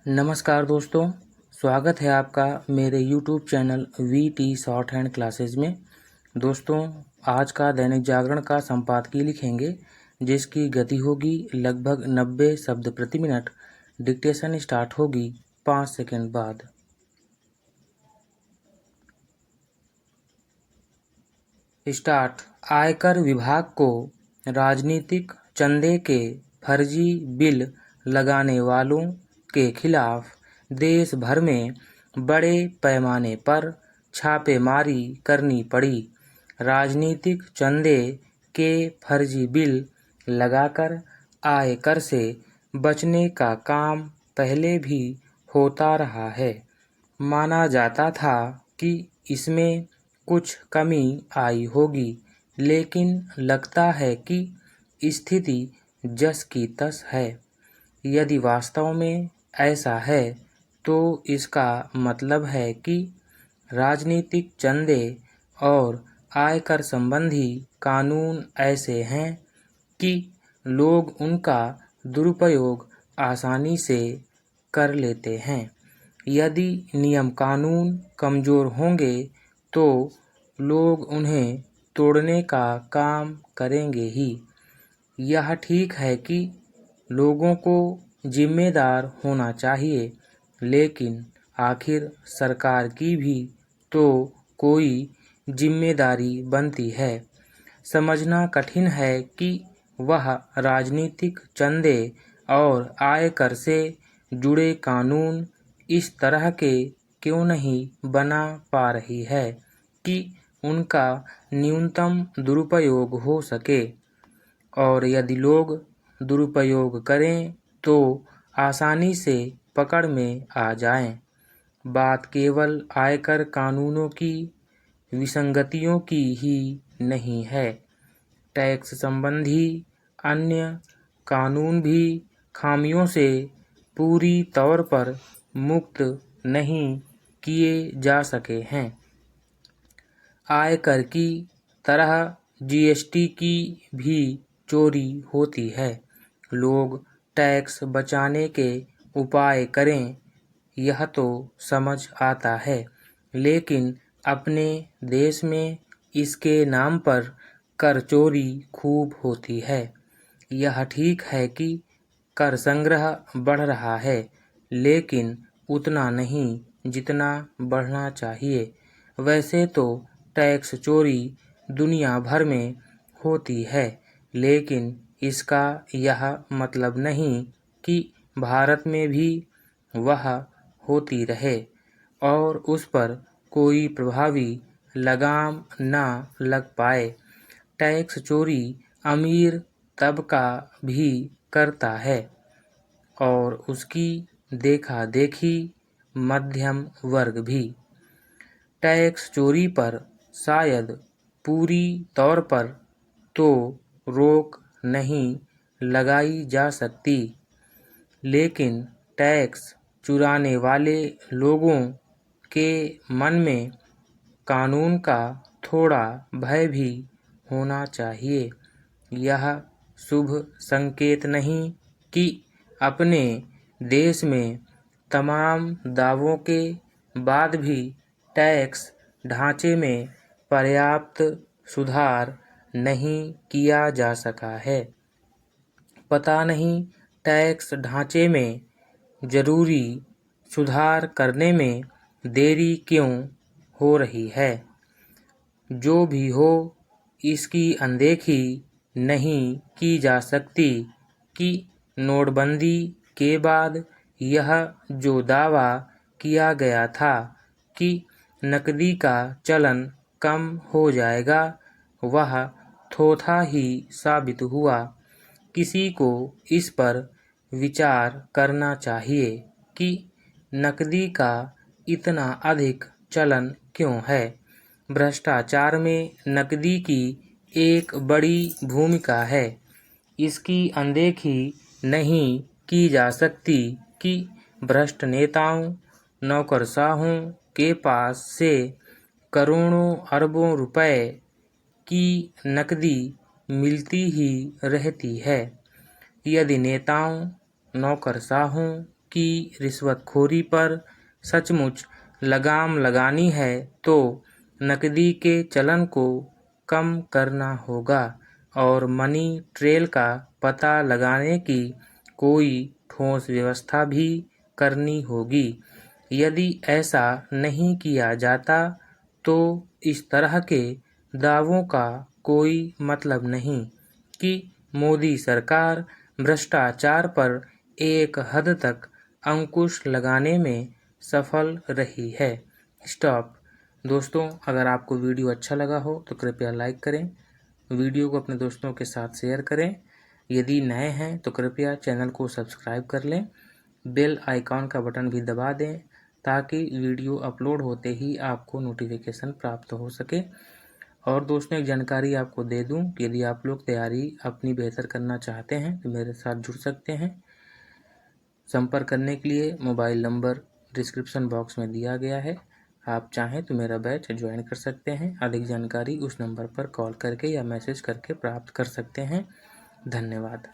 नमस्कार दोस्तों, स्वागत है आपका मेरे YouTube channel VT short hand classes में। दोस्तों, आज का दैनिक जागरण का संपादकीय लिखेंगे जिसकी गति होगी लगभग 90 शब्द प्रति मिनट। डिक्टेशन स्टार्ट होगी 5 सेकंड बाद। स्टार्ट। आयकर विभाग को राजनीतिक चंदे के फर्जी बिल लगाने वालों के खिलाफ देश भर में बड़े पैमाने पर छापेमारी करनी पड़ी। राजनीतिक चंदे के फर्जी बिल लगाकर आयकर से बचने का काम पहले भी होता रहा है। माना जाता था कि इसमें कुछ कमी आई होगी, लेकिन लगता है कि स्थिति जस की तस है। यदि वास्तव में ऐसा है तो इसका मतलब है कि राजनीतिक चंदे और आयकर संबंधी कानून ऐसे हैं कि लोग उनका दुरुपयोग आसानी से कर लेते हैं। यदि नियम कानून कमजोर होंगे तो लोग उन्हें तोड़ने का काम करेंगे ही। यह ठीक है कि लोगों को जिम्मेदार होना चाहिए, लेकिन आखिर सरकार की भी तो कोई जिम्मेदारी बनती है। समझना कठिन है कि वह राजनीतिक चंदे और आयकर से जुड़े कानून इस तरह के क्यों नहीं बना पा रही है कि उनका न्यूनतम दुरुपयोग हो सके, और यदि लोग दुरुपयोग करें तो आसानी से पकड़ में आ जाएं। बात केवल आयकर कानूनों की विसंगतियों की ही नहीं है। टैक्स संबंधी अन्य कानून भी खामियों से पूरी तौर पर मुक्त नहीं किए जा सके हैं। आयकर की तरह जीएसटी की भी चोरी होती है। लोग टैक्स बचाने के उपाय करें, यह तो समझ आता है, लेकिन अपने देश में इसके नाम पर कर चोरी खूब होती है। यह ठीक है कि कर संग्रह बढ़ रहा है, लेकिन उतना नहीं जितना बढ़ना चाहिए। वैसे तो टैक्स चोरी दुनिया भर में होती है, लेकिन इसका यह मतलब नहीं कि भारत में भी वह होती रहे और उस पर कोई प्रभावी लगाम न लग पाए। टैक्स चोरी अमीर तबका भी करता है और उसकी देखा देखी मध्यम वर्ग भी। टैक्स चोरी पर शायद पूरी तौर पर तो रोक नहीं लगाई जा सकती, लेकिन टैक्स चुराने वाले लोगों के मन में कानून का थोड़ा भय भी होना चाहिए। यह शुभ संकेत नहीं कि अपने देश में तमाम दावों के बाद भी टैक्स ढांचे में पर्याप्त सुधार नहीं किया जा सका है। पता नहीं टैक्स ढांचे में जरूरी सुधार करने में देरी क्यों हो रही है। जो भी हो, इसकी अनदेखी नहीं की जा सकती कि नोटबंदी के बाद यह जो दावा किया गया था कि नकदी का चलन कम हो जाएगा, वह थोथा ही साबित हुआ। किसी को इस पर विचार करना चाहिए कि नकदी का इतना अधिक चलन क्यों है। भ्रष्टाचार में नकदी की एक बड़ी भूमिका है। इसकी अनदेखी नहीं की जा सकती कि भ्रष्ट नेताओं, नौकरशाहों के पास से करोड़ों अरबों रुपए की नकदी मिलती ही रहती है। यदि नेताओं, नौकरशाहों कि रिश्वतखोरी पर सचमुच लगाम लगानी है तो नकदी के चलन को कम करना होगा और मनी ट्रेल का पता लगाने की कोई ठोस व्यवस्था भी करनी होगी। यदि ऐसा नहीं किया जाता तो इस तरह के दावों का कोई मतलब नहीं कि मोदी सरकार भ्रष्टाचार पर एक हद तक अंकुश लगाने में सफल रही है। स्टॉप। दोस्तों, अगर आपको वीडियो अच्छा लगा हो तो कृपया लाइक करें, वीडियो को अपने दोस्तों के साथ शेयर करें। यदि नए हैं तो कृपया चैनल को सब्सक्राइब कर लें, बेल आइकॉन का बटन भी दबा दें ताकि वीडियो अपलोड होते ही आपको नोटिफिकेशन प्राप्त हो सके। और दोस्तों, एक जानकारी आपको दे दूं कि यदि आप लोग तैयारी अपनी बेहतर करना चाहते हैं तो मेरे साथ जुड़ सकते हैं। संपर्क करने के लिए मोबाइल नंबर डिस्क्रिप्शन बॉक्स में दिया गया है। आप चाहें तो मेरा बैच ज्वाइन कर सकते हैं। अधिक जानकारी उस नंबर पर कॉल करके या मैसेज करके प्राप्त कर सकते हैं। धन्यवाद।